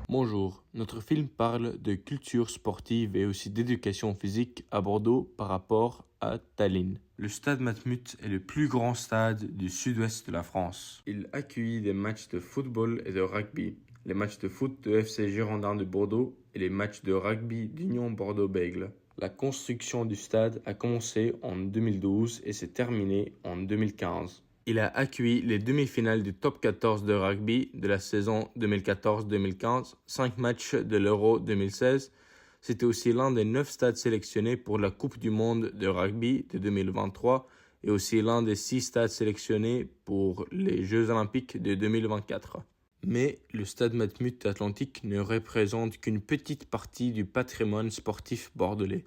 Bonjour, notre film parle de culture sportive et aussi d'éducation physique à Bordeaux par rapport à Tallinn. Le stade Matmut est le plus grand stade du sud-ouest de la France. Il accueille des matchs de football et de rugby, les matchs de foot de FC Girondins de Bordeaux et les matchs de rugby d'Union Bordeaux-Bègles. La construction du stade a commencé en 2012 et s'est terminée en 2015. Il a accueilli les demi-finales du top 14 de rugby de la saison 2014-2015, 5 matchs de l'Euro 2016. C'était aussi l'un des 9 stades sélectionnés pour la Coupe du Monde de rugby de 2023 et aussi l'un des 6 stades sélectionnés pour les Jeux Olympiques de 2024. Mais le stade Matmut Atlantique ne représente qu'une petite partie du patrimoine sportif bordelais.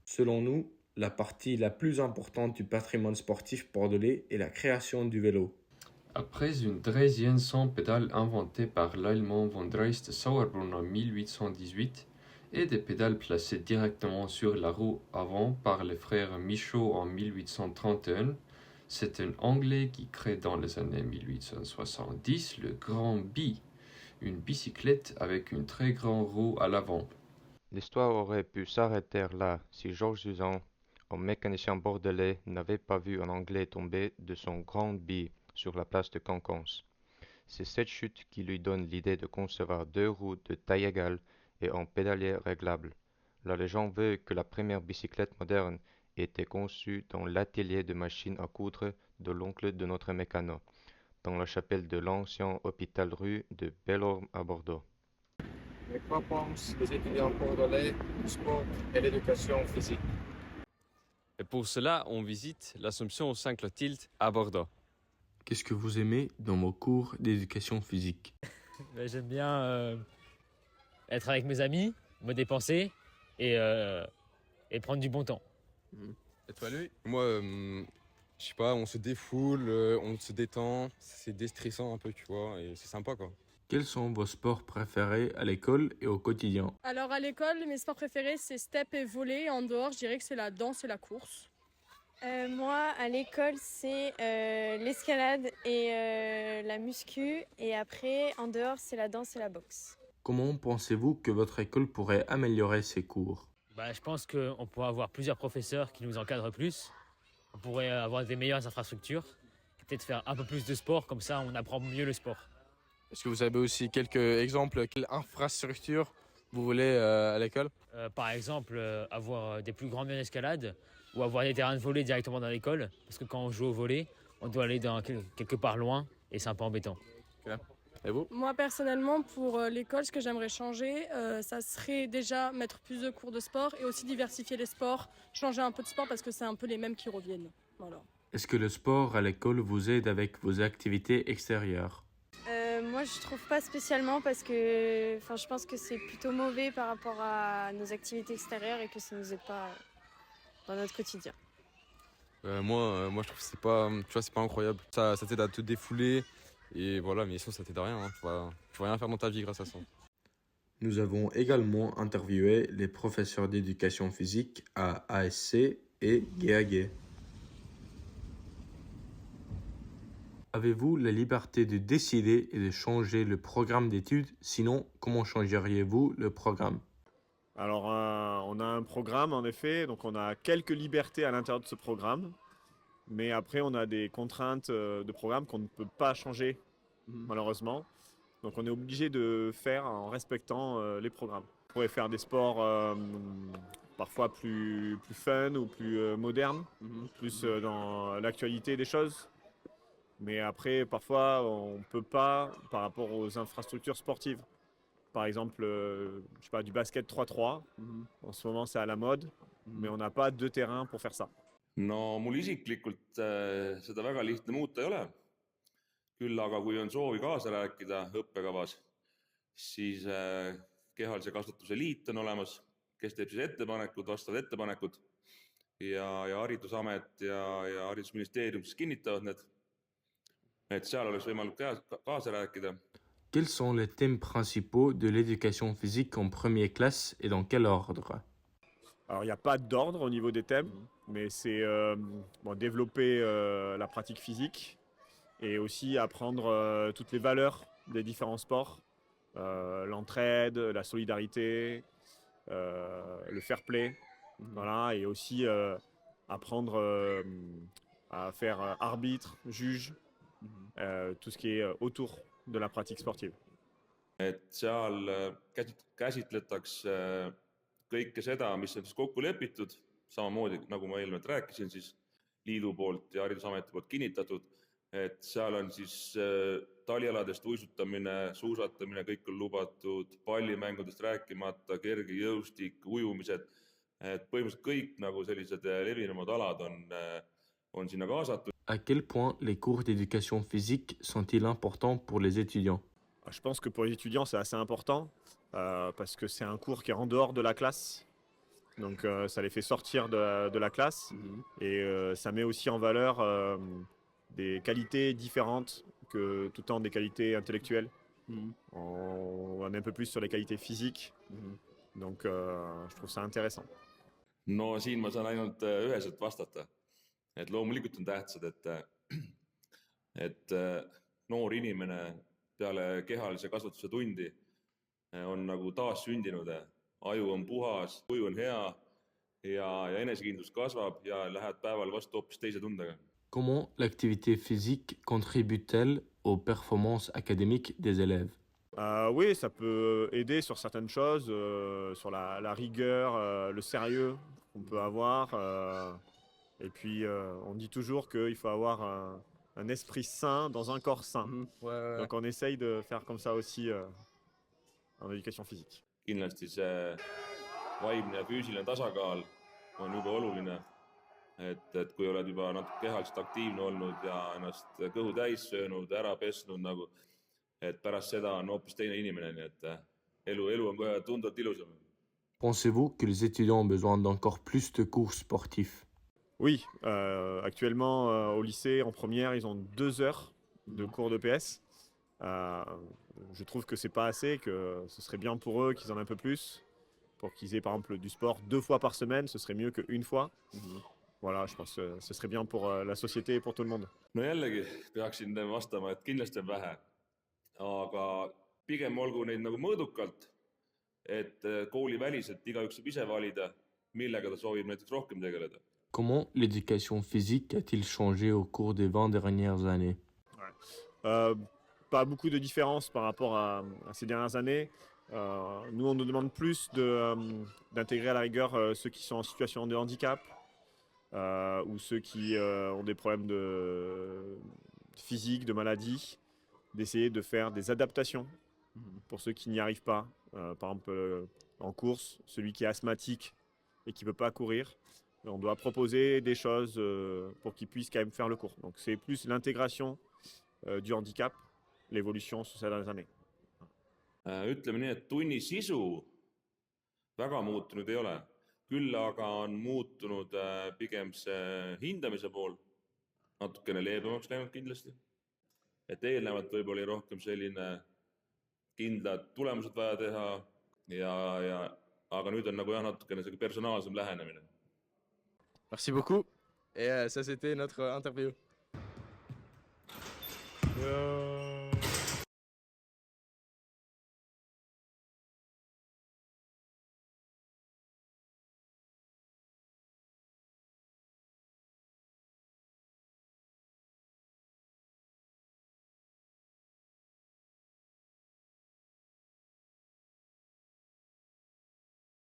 Selon nous, la partie la plus importante du patrimoine sportif bordelais est la création du vélo. Après une draisienne sans pédales inventée par l'Allemand von Dreist Sauerbrunn en 1818 et des pédales placées directement sur la roue avant par les frères Michaud en 1831, c'est un Anglais qui crée dans les années 1870 le Grand Bi, une bicyclette avec une très grande roue à l'avant. L'histoire aurait pu s'arrêter là si Georges Uzan, un mécanicien bordelais, n'avait pas vu un Anglais tomber de son grand bi sur la place de Cancans. C'est cette chute qui lui donne l'idée de concevoir 2 roues de taille égale et un pédalier réglable. La légende veut que la première bicyclette moderne ait été conçue dans l'atelier de machines à coudre de l'oncle de notre mécano, dans la chapelle de l'ancien hôpital rue de Bellorme à Bordeaux. Mais quoi pensent les étudiants bordelais du sport et l'éducation physique? Et pour cela, on visite l'Assomption Saint-Clotilde à Bordeaux. Qu'est-ce que vous aimez dans vos cours d'éducation physique? J'aime bien être avec mes amis, me dépenser et prendre du bon temps. Et toi, lui? Moi, je sais pas, on se défoule, on se détend, c'est déstressant un peu, tu vois, et c'est sympa, quoi. Quels sont vos sports préférés à l'école et au quotidien? Alors à l'école, mes sports préférés, c'est step et volley. En dehors, je dirais que c'est la danse et la course. Moi, à l'école, c'est l'escalade et la muscu. Et après, en dehors, c'est la danse et la boxe. Comment pensez-vous que votre école pourrait améliorer ses cours? Je pense qu'on pourrait avoir plusieurs professeurs qui nous encadrent plus. On pourrait avoir des meilleures infrastructures. Peut-être faire un peu plus de sport, comme ça on apprend mieux le sport. Est-ce que vous avez aussi quelques exemples? Quelle infrastructure vous voulez à l'école? Par exemple, avoir des plus grandes murs d'escalade ou avoir des terrains de volley directement dans l'école. Parce que quand on joue au volley, on doit aller quelque part loin et c'est un peu embêtant. Okay. Et vous? Moi, personnellement, pour l'école, ce que j'aimerais changer, ça serait déjà mettre plus de cours de sport et aussi diversifier les sports, changer un peu de sport parce que c'est un peu les mêmes qui reviennent. Voilà. Est-ce que le sport à l'école vous aide avec vos activités extérieures? Moi, je trouve pas spécialement parce que je pense que c'est plutôt mauvais par rapport à nos activités extérieures et que ça nous aide pas dans notre quotidien. Moi, je trouve que c'est pas, tu vois, c'est pas incroyable. Ça t'aide à te défouler, et voilà, mais sinon ça t'aide à rien, hein. Tu vas rien faire dans ta vie grâce à ça. Nous avons également interviewé les professeurs d'éducation physique à ASC et GAG. Avez-vous la liberté de décider et de changer le programme d'études? Sinon, comment changeriez-vous le programme? Alors, on a un programme en effet, donc on a quelques libertés à l'intérieur de ce programme, mais après on a des contraintes de programme qu'on ne peut pas changer malheureusement. Donc on est obligé de faire en respectant les programmes. On pourrait faire des sports parfois plus fun ou plus modernes, plus dans l'actualité des choses. Mais après, parfois, on ne peut pas par rapport aux infrastructures sportives. Par exemple, du basket 3-3. En ce moment, c'est à la mode, mais on n'a pas 2 terrains pour faire ça. No mul isiklikult seda väga lihtne muuta ei ole. Küll aga kui on soovi kaasa rääkida õppekavas, siis kehalise kasvatuse liit on olemas, kes teeb siis ettepanekud, vastavad ettepanekud ja Haridusamet ja Haridusministeerium siis kinnitavad need. Et seal oleks võimalik kaasa rääkida. Quels sont les thèmes principaux de l'éducation physique en première classe et dans quel ordre? Alors, il n'y a pas d'ordre au niveau des thèmes, mais c'est développer la pratique physique et aussi apprendre toutes les valeurs des différents sports, l'entraide, la solidarité, le fair play, voilà, et aussi apprendre à faire arbitre, juge, tout ce qui est autour de la pratique sportive. Et seal käsitletakse kõike seda, mis on siis kokku lepitud, samamoodi nagu ma eelnevalt rääkisin, siis liidu poolt ja Haridusameti poolt kinnitatud, et seal on siis talialadest uisutamine, suusatamine, kõik on lubatud, pallimängudest rääkimata, kergejõustik, ujumised, et põhimõtteliselt kõik nagu sellised levinumad alad on sinna kaasatud. À quel point les cours d'éducation physique sont-ils importants pour les étudiants? Je pense que pour les étudiants, c'est assez important parce que c'est un cours qui est en dehors de la classe. Donc ça les fait sortir de la classe et ça met aussi en valeur des qualités différentes que tout le temps des qualités intellectuelles. On est un peu plus sur les qualités physiques. Donc je trouve ça intéressant. No siin ma saan ainult üheselt vastata. Et loomulikult on tähtsad, et noor inimene peale kehalise kasvatuse tundi on nagu taassündinud, aju on puhas, tuju on hea ja enesekindlus kasvab ja lähed päeval vastu hoopis teise tundega. Comment l'activité physique contribue-t-elle aux performances académiques des élèves? Oui, ça peut aider sur certaines choses, sur la rigueur, le sérieux qu'on peut avoir. Et puis, on dit toujours qu'il faut avoir un esprit sain dans un corps sain. Donc, on essaye de faire comme ça aussi en éducation physique. Kindlasti see vaimne ja füüsiline tasakaal on juba oluline. Et kui oled juba natuke kehaliselt aktiivne olnud ja ennast kõhu täis söönud, ära pesnud, nagu, et pärast seda on hoopis teine inimene, nii et elu on kohe tunduvalt ilusam. Pensez-vous que les étudiants ont besoin d'encore plus de cours sportifs? Oui, actuellement au lycée, en première, ils ont 2 heures de cours de PS. Je trouve que c'est pas assez, que ce serait bien pour eux qu'ils en aient un peu plus, pour qu'ils aient par exemple du sport 2 fois par semaine, ce serait mieux qu'une fois. Voilà, je pense que ce serait bien pour la société et pour tout le monde. No jällegi peaksin vastama, et kindlasti on vähe, aga pigem olgu neid nagu mõõdukalt, et kooliväliselt igaüks saab ise valida, millega ta soovib näiteks rohkem tegeleda. Comment l'éducation physique a-t-il changé au cours des 20 dernières années? Pas beaucoup de différence par rapport à ces dernières années. Nous, on nous demande plus d'intégrer à la rigueur ceux qui sont en situation de handicap ou ceux qui ont des problèmes physiques, de maladies, d'essayer de faire des adaptations pour ceux qui n'y arrivent pas. Par exemple, en course, celui qui est asthmatique et qui ne peut pas courir, on doit proposer des choses pour qu'il puisse quand même faire le cours. Donc c'est plus l'intégration du handicap, l'évolution sur ces dernières années. Ütleme nii, et tunni sisu väga muutunud ei ole. Küll aga on muutunud pigem see hindamise pool natukene leebemaks läinud kindlasti. Et eelnevalt võib-olla oli rohkem selline kindlad tulemused vaja teha, aga nüüd on nagu natukene personaalsem lähenemine. Merci beaucoup et ça c'était notre interview.